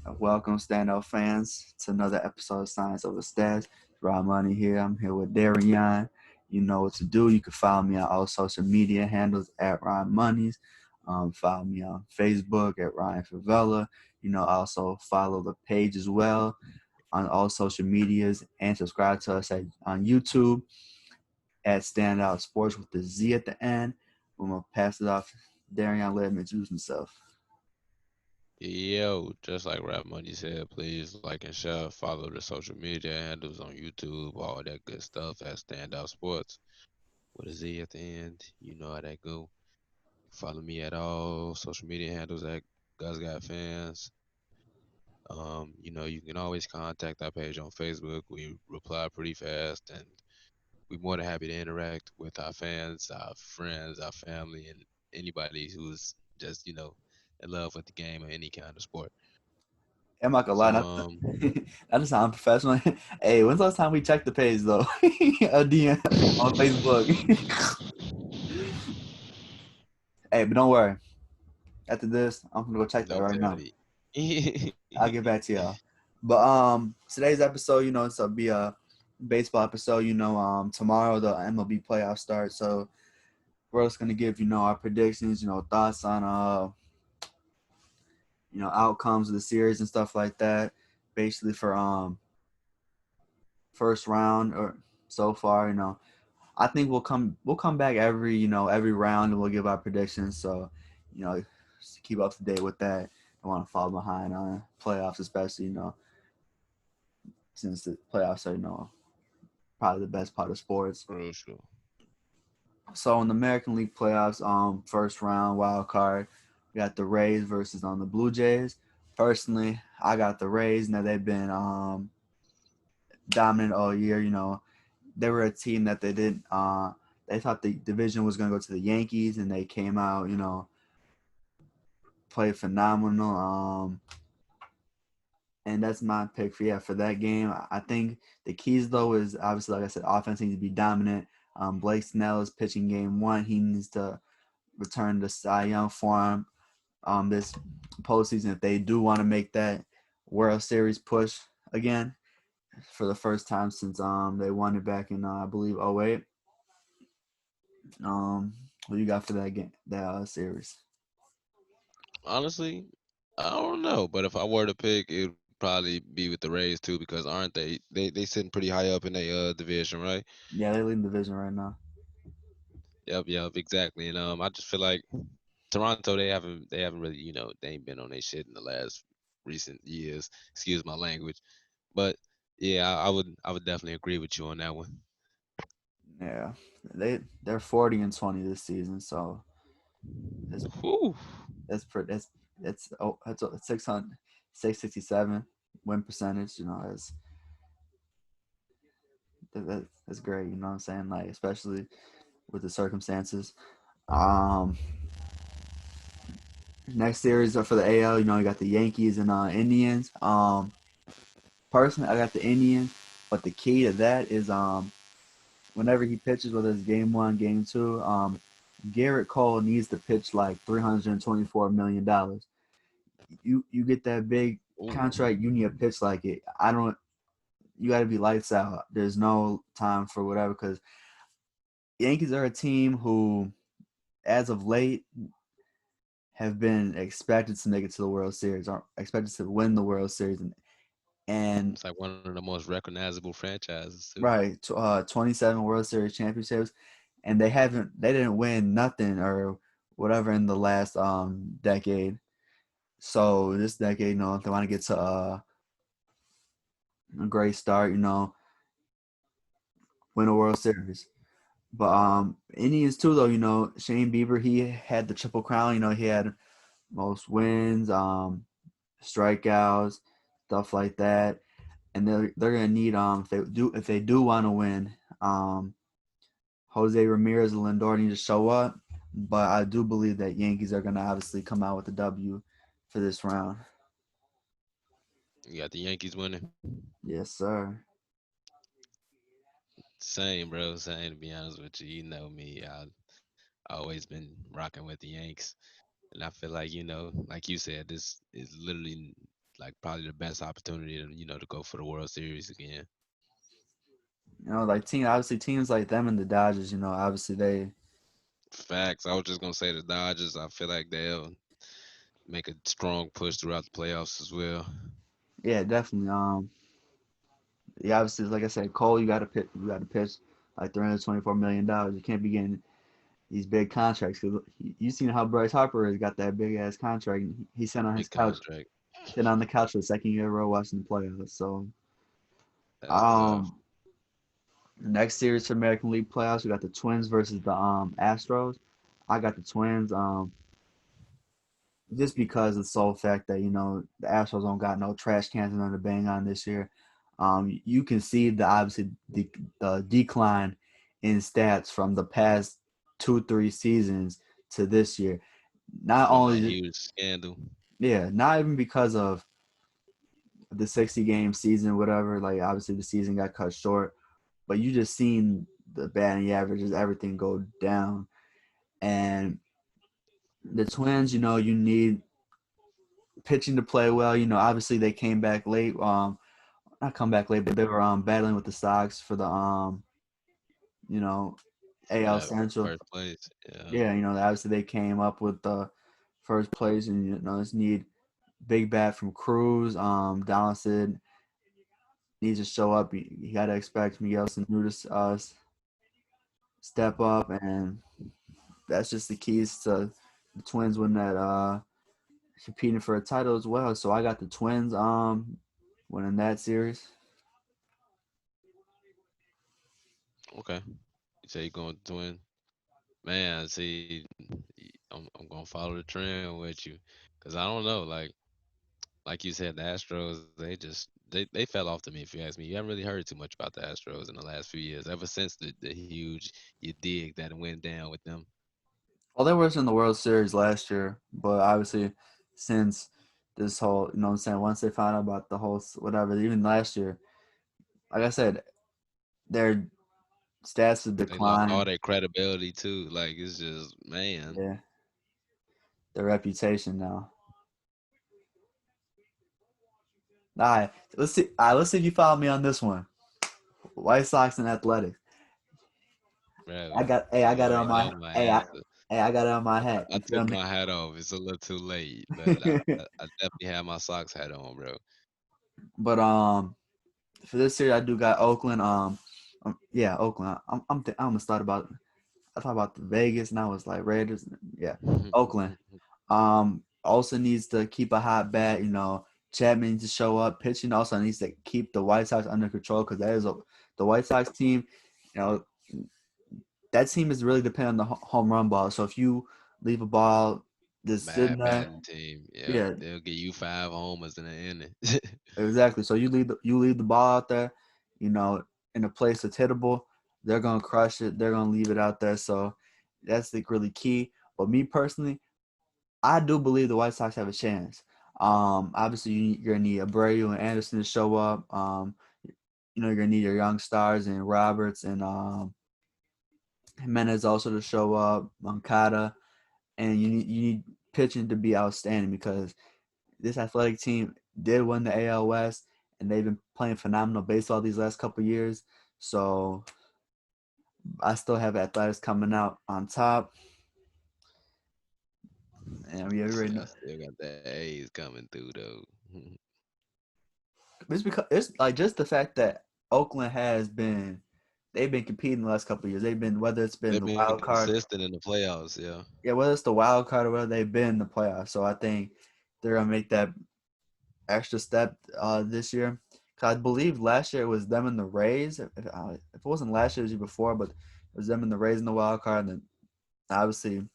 Welcome, standout fans, to another episode of Science Over Stats. Rob Money here. I'm here with Darian. You know what to do. You can follow me on all social media handles at Ryan Monies. Follow me on Facebook at Ryan Favela. Also follow the page as well on all social medias and subscribe to us on YouTube at Standout Sports with the Z at the end. I'm gonna pass it off. Darian, let him introduce himself. Yo, just like Rap Money said, please like and share, follow the social media handles on YouTube, all that good stuff at Standout Sports with a Z at the end. You know how that go. Follow me at all social media handles at Gus Got Fans. You can always contact our page on Facebook. We reply pretty fast, and we're more than happy to interact with our fans, our friends, our family, and anybody who's just in love with the game or any kind of sport. I'm not gonna lie, So that just sound professional. Hey, when's the last time we checked the page though? A DM on Facebook. Hey, but don't worry. After this, I'm gonna go check that Don't right tell now. me. I'll get back to y'all. But today's episode, it's gonna be a baseball episode. Tomorrow the MLB playoffs start, so we're just gonna give our predictions, thoughts on outcomes of the series and stuff like that. Basically for first round or so far, I think we'll come back every round and we'll give our predictions. So, just keep up to date with that. I want to fall behind on playoffs, especially since the playoffs are probably the best part of sports. Crucial. So in the American League playoffs, first round wild card, we got the Rays versus on the Blue Jays. Personally, I got the Rays. Now they've been dominant all year. They were a team that they thought the division was going to go to the Yankees, and they came out, played phenomenal. And that's my pick for that game. I think the keys though is obviously, like I said, offense needs to be dominant. Blake Snell is pitching game one. He needs to return to Cy Young form this postseason if they do want to make that World Series push again for the first time since they won it back in I believe '08. What you got for that game, that series? Honestly, I don't know, but if I were to pick, it would probably be with the Rays too, because aren't they sitting pretty high up in their division, right? Yeah, they lead the division right now. Yep, exactly. And I just feel like Toronto, they haven't really, they ain't been on their shit in the last recent years. Excuse my language, but yeah, I would definitely agree with you on that one. Yeah, they're 40-20 this season, so it's Whew. it's pretty it's 600 667 win percentage. That's great. You know what I'm saying? Like especially with the circumstances. Um, Next series are for the AL. You got the Yankees and Indians. Personally, I got the Indians, but the key to that is whenever he pitches, whether it's game one, game two, Garrett Cole needs to pitch like $324 million. You get that big Ooh. contract, you need a pitch like it. I don't. You got to be lights out. There's no time for whatever because Yankees are a team who, as of late, have been expected to make it to the World Series or expected to win the World Series, and It's like one of the most recognizable franchises too. right, 27 World Series championships, and they didn't win nothing or whatever in the last decade. So this decade, if they want to get to a great start, win a World Series. But Indians too, though. Shane Bieber, he had the triple crown. He had most wins, strikeouts, stuff like that. And they're gonna need if they do want to win, Jose Ramirez and Lindor need to show up. But I do believe that Yankees are gonna obviously come out with a W for this round. You got the Yankees winning. Yes, sir. Same, bro. Same. To be honest with you, you know me. I always been rocking with the Yanks, and I feel like like you said, this is literally. like probably the best opportunity to to go for the World Series again. Like teams like them and the Dodgers, obviously they, Facts. I was just gonna say the Dodgers. I feel like they'll make a strong push throughout the playoffs as well. yeah, definitely. Yeah, obviously, like I said, Cole, you got to pitch like $324 million. You can't be getting these big contracts. 'Cause you seen how Bryce Harper has got that big ass contract. He sat on his Big couch, contract. sitting on the couch for the second year in a row watching the playoffs. So, That's tough. um, next series for American League playoffs, we got the Twins versus the Astros. I got the Twins. Just because of the sole fact that the Astros don't got no trash cans and nothing to bang on this year. You can see the decline in stats from the past 2 3 seasons to this year. Not From that only huge scandal. yeah, not even because of the 60 game season, whatever. Like obviously the season got cut short, but you just seen the batting averages, everything go down, and the Twins. You need pitching to play well. Obviously they came back late. Not come back late, but they were battling with the Sox for the you know, For AL that Central. first place. Yeah. Yeah, obviously they came up with the first place, and just need big bat from Cruz. Donaldson needs to show up. You got to expect Miguel Sanu to step up, and that's just the keys to the Twins winning that competing for a title as well. So I got the Twins winning that series. Okay. You say you're going to win. Man, see, I'm gonna follow the trend with you, cause I don't know, like you said, the Astros, they fell off to me. If you ask me, you haven't really heard too much about the Astros in the last few years. Ever since the huge you dig that went down with them. Well, they were in the World Series last year, but obviously, since this whole, what I'm saying, once they found out about the whole whatever, even last year, like I said, their stats have They lost all declined. their credibility too. Like it's just man, Yeah, their reputation now. All right, let's see. All right, let's see if you follow me on this one. White Sox and Athletics. bro. I You got it on already my, know my hey, answer. I got it on my hat. I You took feel me? my hat off. It's a little too late, but I definitely have my socks hat on, bro. But for this series, I do got Oakland. Yeah, Oakland. I'm gonna start about. I thought about the Vegas, and I was like Raiders. Yeah, Oakland. Also needs to keep a hot bat. Chapman needs to show up. Pitching also needs to keep the White Sox under control because the White Sox team. You know that team is really dependent on the home run ball. So if you leave a ball just sitting Bad there, batting team. Yep, yeah, they'll give you 5 homers in the inning. exactly. So you leave the ball out there, you know, in a place that's hittable. They're gonna crush it. They're gonna leave it out there. So that's like really key. But me personally, I do believe the White Sox have a chance. Obviously you're gonna need Abreu and Anderson to show up. You're gonna need your young stars and Roberts and Jimenez also to show up. Moncada, and you need pitching to be outstanding because this athletic team did win the AL West, and they've been playing phenomenal baseball these last couple of years. So I still have athletics coming out on top, and we See, already I know. still got the A's coming through though. It's like just the fact that Oakland they've been competing the last couple of years. They've been whether it's been They've the been wild card, consistent in the playoffs. Yeah. yeah, whether it's the wild card or whether they've been in the playoffs. So I think they're gonna make that extra step this year. 'Cause I believe last year it was them and the Rays. If it wasn't last year, it was the year before, but it was them and the Rays in the wild card. And then obviously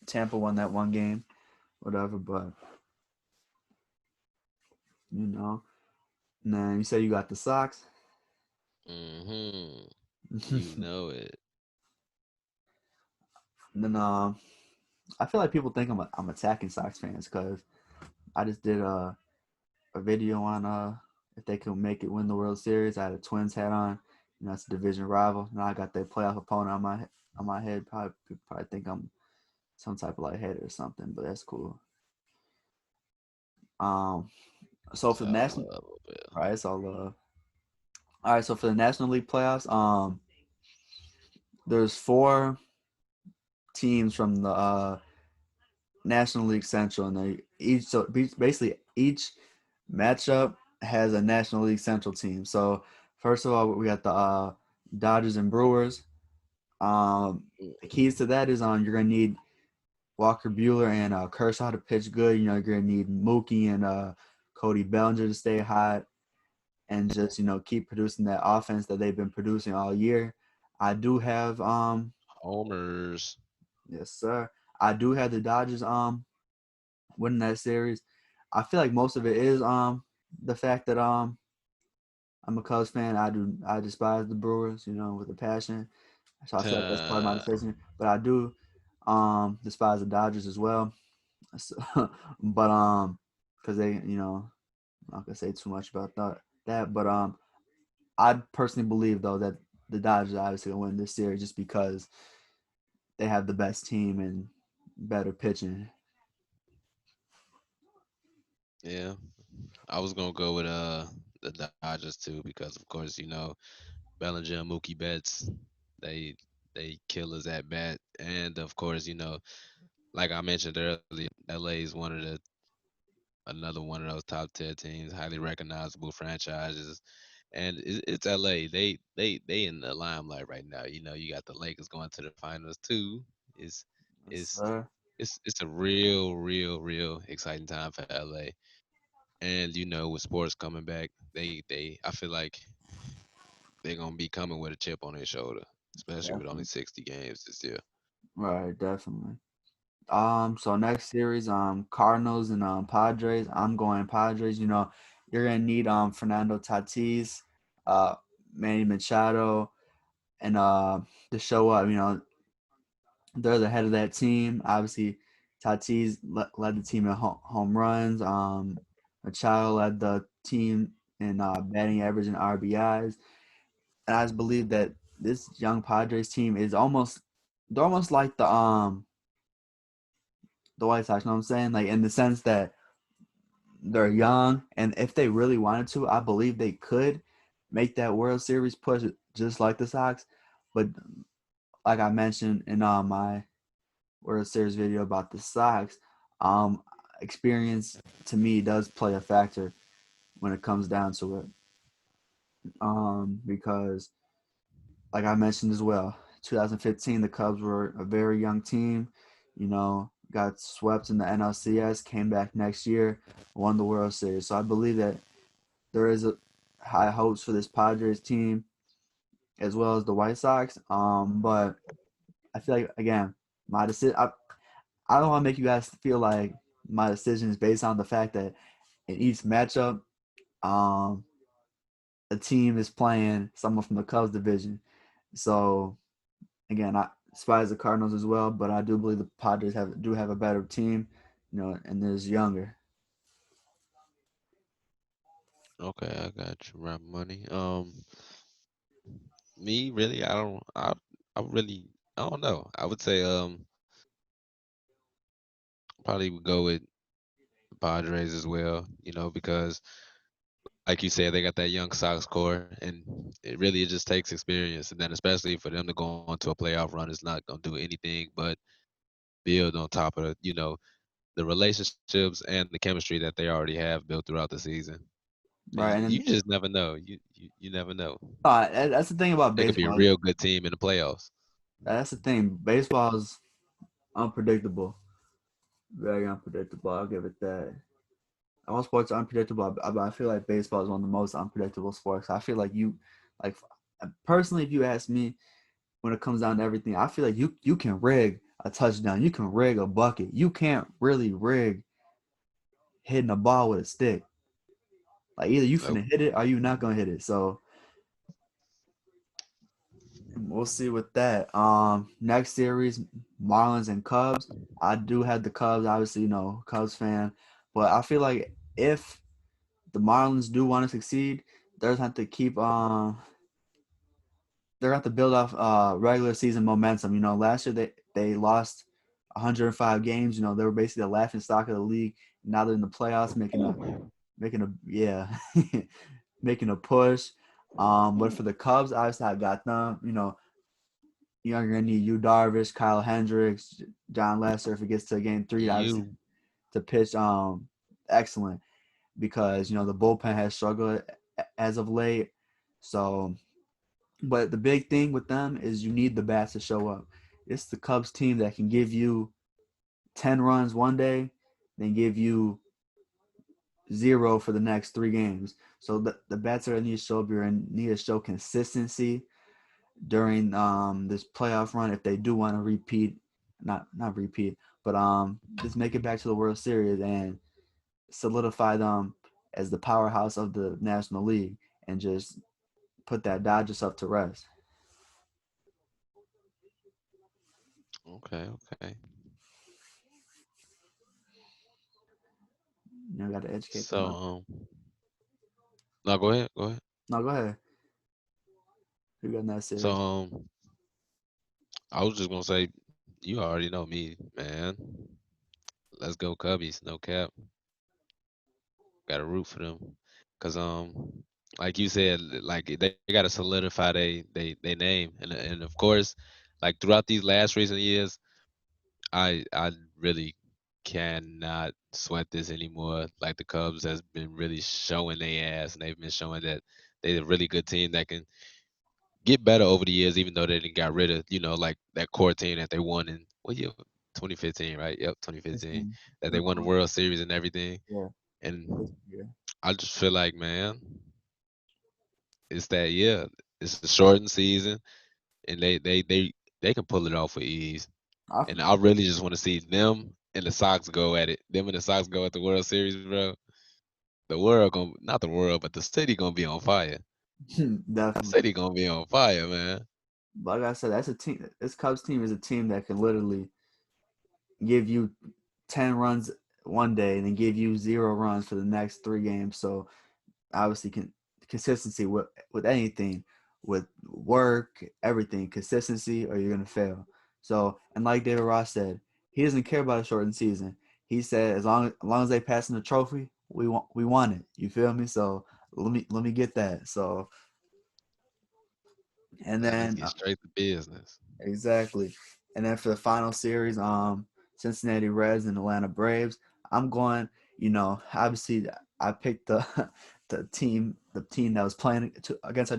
Tampa won that one game, whatever. But you know, and then you say you got the Sox. Mhm. You know it. And then I feel like people think I'm attacking Sox fans because I just did a video on if they could make it win the World Series. I had a Twins hat on. It's a division rival. Now I got their playoff opponent on my head. Probably people probably think I'm some type of like hater or something, but that's cool. Um, so It's for the all national, love over there. right, it's all all right. So for the National League playoffs, there's four teams from the National League Central, and they each so basically each matchup has a National League Central team. So first of all, we got the Dodgers and Brewers. The keys to that is you're gonna need Walker Bueller and Kershaw to pitch good. You know, you're gonna need Mookie and Cody Bellinger to stay hot and just keep producing that offense that they've been producing all year. I do have Homers. yes sir. I do have the Dodgers winning that series. I feel like most of it is the fact that I'm a Cubs fan. I despise the Brewers, with a passion. So I feel like that's part of my Uh, decision. But I do despise the Dodgers as well. So, but because they, I'm not gonna say too much about that. But I personally believe though that the Dodgers are obviously gonna win this series just because they have the best team and better pitching. yeah. I was gonna go with the Dodgers too because of course Bellinger and Mookie Betts they they killers at bat, and of course like I mentioned earlier, LA is one of the another one of those top tier teams, highly recognizable franchises, and it's LA. They in the limelight right now. You got the Lakers going to the finals too. It's Yes, it's sir. it's a real exciting time for LA. And with sports coming back, they I feel like they're gonna be coming with a chip on their shoulder, especially with only Definitely. 60 games this year. Right, definitely. So next series, Cardinals and Padres. I'm going Padres. You're gonna need Fernando Tatis, uh, Manny Machado, and to show up. They're the head of that team. Obviously, Tatis led the team in home runs. Machado led the team in batting average and RBIs. And I just believe that this young Padres team is they're almost like the White Sox. You know what I'm saying? Like in the sense that they're young, and if they really wanted to, I believe they could make that World Series push just like the Sox. But like I mentioned in my World Series video about the Sox, um, experience to me does play a factor when it comes down to it. Because like I mentioned as well, 2015 the Cubs were a very young team. Got swept in the NLCS, came back next year, won the World Series. So I believe that there is a high hopes for this Padres team as well as the White Sox. But I feel like again, my decision. I don't want to make you guys feel like my decision is based on the fact that in each matchup, um, a team is playing someone from the Cubs division. So again, I despise the Cardinals as well, but I do believe the Padres have a better team, and there's younger. Okay, I got you, Rap Money. Me really, I really, I don't know. I would say probably would go with the Padres as well. Because like you said, they got that young Sox core, and it just takes experience, and then especially for them to go on to a playoff run, is not gonna do anything but build on top of the relationships and the chemistry that they already have built throughout the season. Cause Right, you and just never know. You never know. that's the thing about They could be a baseball. real good team in the playoffs. That's the thing. Baseball is unpredictable, very unpredictable. I'll give it that. All sports are unpredictable, but I feel like baseball is one of the most unpredictable sports. I feel like like personally, if you ask me, when it comes down to everything, I feel like you can rig a touchdown, you can rig a bucket, you can't really rig hitting a ball with a stick. Like either you Nope. finna hit it or you not gonna hit it. So we'll see with that. Next series, Marlins and Cubs. I do have the Cubs, obviously, Cubs fan, but I feel like if the Marlins do want to succeed, they're gonna have to keep they're gonna have to build off regular season momentum. Last year they lost 105 games. They were basically the laughing stock of the league Now they're in the playoffs, making a yeah, making a push. But for the Cubs, obviously I got them. You're gonna need you Darvish, Kyle Hendricks, John Lester if it gets to game three, obviously You to pitch excellent because the bullpen has struggled as of late. So, but the big thing with them is you need the bats to show up. It's the Cubs team that can give you 10 runs one day, then give you zero for the next 3 games. So the bats are need to show up. You need to show consistency during this playoff run if they do want to repeat, not repeat, but just make it back to the World Series and solidify them as the powerhouse of the National League and just put that Dodgers up to rest. okay? Okay. Got to educate them So on. no, go ahead. Go ahead. No, go ahead. Who got in that So series? I was just gonna say, you already know me, man. Let's go Cubbies. No cap. Got to root for them, cause like you said, like they gotta solidify they name, and of course, like throughout these last recent years, I really cannot sweat this anymore. Like the Cubs has been really showing their ass, and they've been showing that they're a really good team that can get better over the years, even though they didn't got rid of, like that core team that they won in what year? 2015, right? Yep, 2015. That they won the World Series and everything. Yeah, And yeah. I just feel like, man, it's that year. It's a shortened season, and they can pull it off with ease. I, And I really just want to see them and the Sox go at it. Them and the Sox go at the World Series, bro. The world gonna not the world, but the city gonna be on fire. The definitely. city gonna be on fire, man. Like I said, that's a team. This Cubs team is a team that can literally give you 10 runs one day and then give you 0 runs for the next 3 games. So obviously, consistency with anything, with work, everything, consistency, or you're gonna fail. So, and like David Ross said, he doesn't care about a shortened season. He said as long as they pass in the trophy, we want it. You feel me? So let me get that. So and Let's then get straight to business. exactly. And then for the final series, Cincinnati Reds and Atlanta Braves, I'm going. Obviously, I picked the the team that was playing against our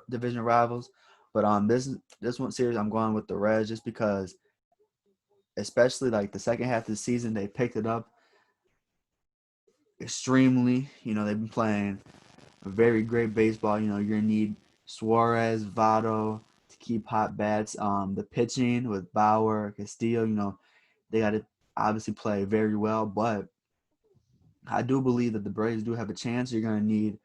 division rivals. But this one series, I'm going with the Reds just because, especially like the second half of the season, they picked it up extremely. They've been playing a very great baseball. You're gonna need Suarez, Votto to keep hot bats. The pitching with Bauer, Castillo, they got to obviously play very well. But I do believe that the Braves do have a chance. You're gonna need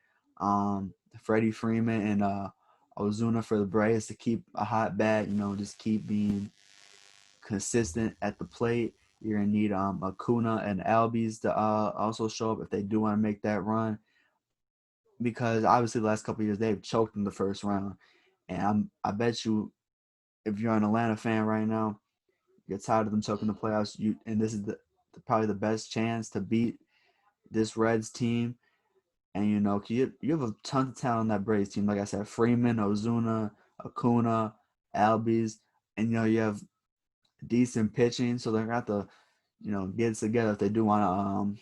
Freddie Freeman and Ozuna for the Braves to keep a hot bat. Just keep being consistent at the plate. You're gonna need Acuna and Albies to also show up if they do want to make that run because obviously the last couple of years they've choked in the first round, and I bet you if you're an Atlanta fan right now, you're tired of them choking the playoffs. And this is probably the best chance to beat this Reds team. And you have a ton of talent on that Braves team. Like I said, Freeman, Ozuna, Acuna, Albies, and you have decent pitching, so they're gonna have to get it together if they do want to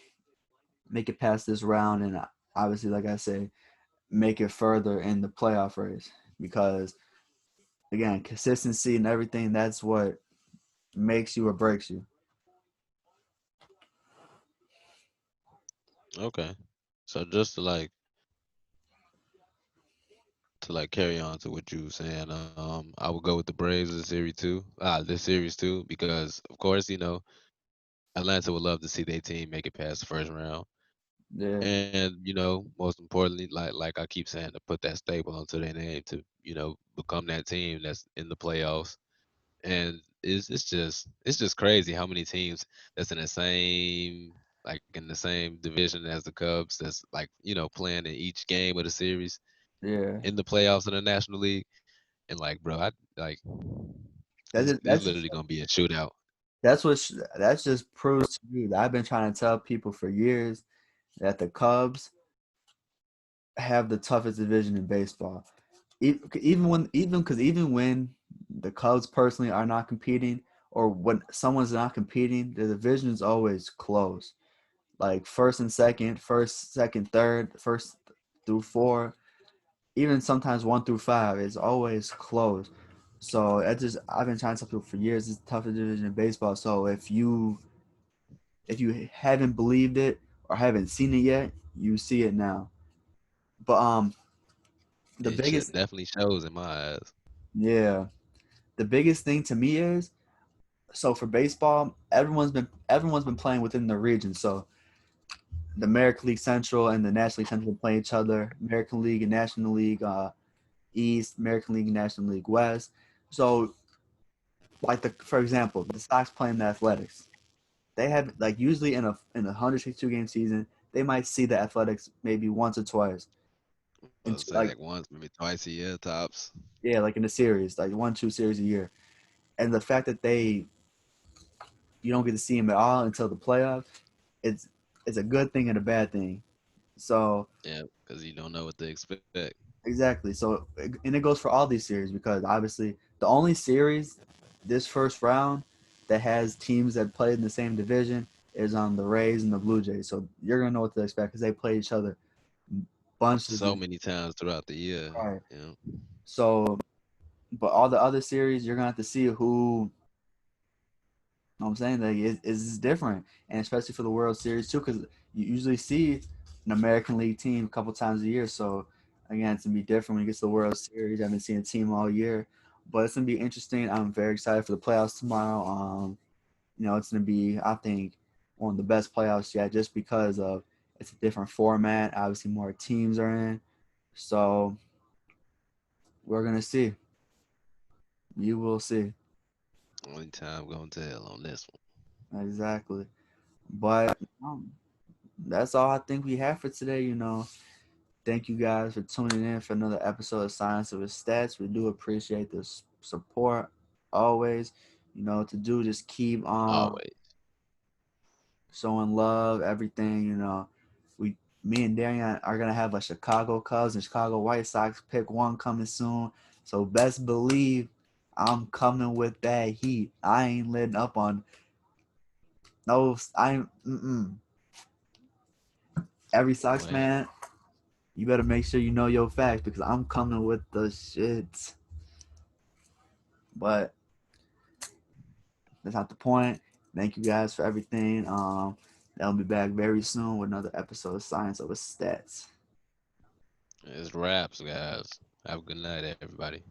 make it past this round and obviously, like I say, make it further in the playoff race because again, consistency and everything that's what makes you or breaks you. Okay. So just to carry on to what you were saying, I would go with the Braves this series too. This series too, because of course, Atlanta would love to see their team make it past the first round. Yeah, And, most importantly, like I keep saying, to put that staple onto their name to, become that team that's in the playoffs. And it's just crazy how many teams that's in the same like in the same division as the Cubs that's like, playing in each game of the series yeah. in the playoffs in the National League. And like, bro, I like That's it's it. literally gonna be a shootout. That just proves to you that I've been trying to tell people for years that the Cubs have the toughest division in baseball. Even when the Cubs personally are not competing, or when someone's not competing, the division is always close. Like first, second, third, first through four, even sometimes one through five is always close. So I've been trying to tell people for years it's the toughest division in baseball. So if you haven't believed it or haven't seen it yet, you see it now. But the It should biggest definitely shows in my eyes. yeah, the biggest thing to me is, so for baseball, everyone's been playing within the region. So the American League Central and the National League Central play each other. American League and National League East, American League and National League West. So like for example, the Sox playing the Athletics. They have like usually in a 162 game season, they might see the Athletics maybe once or twice. And I'll say like like once, maybe twice a year tops. yeah, like in a series, like one, two series a year. And the fact that you don't get to see them at all until the playoffs, it's it's a good thing and a bad thing. So Yeah, because you don't know what to expect. exactly. So and it goes for all these series because obviously the only series this first round that has teams that played in the same division is on the Rays and the Blue Jays. So you're gonna know what to expect because they play each other bunches So of many times throughout the year. right. Yeah. So but all the other series you're gonna have to see who know what I'm saying? Like it's different, and especially for the World Series too, because you usually see an American League team a couple times a year. So again, it's gonna be different when you get to the World Series. I haven't seen a team all year, but it's gonna be interesting. I'm very excited for the playoffs tomorrow. It's gonna be, I think, one of the best playoffs yet, just because of it's a different format. Obviously, more teams are in, so we're gonna see. You will see Only time going to tell on this one. exactly. But that's all I think we have for today. Thank you guys for tuning in for another episode of Science of His Stats. We do appreciate the support always. To do just keep Always. showing love, everything. Me and Darian are gonna have a Chicago Cubs and Chicago White Sox pick one coming soon. So best believe I'm coming with that heat. I ain't letting up on no. Every Sox Boy, fan, you better make sure you know your facts because I'm coming with the shit. But that's not the point. Thank you guys for everything. I'll be back very soon with another episode of Science Over Stats. it's wraps, guys. Have a good night, everybody.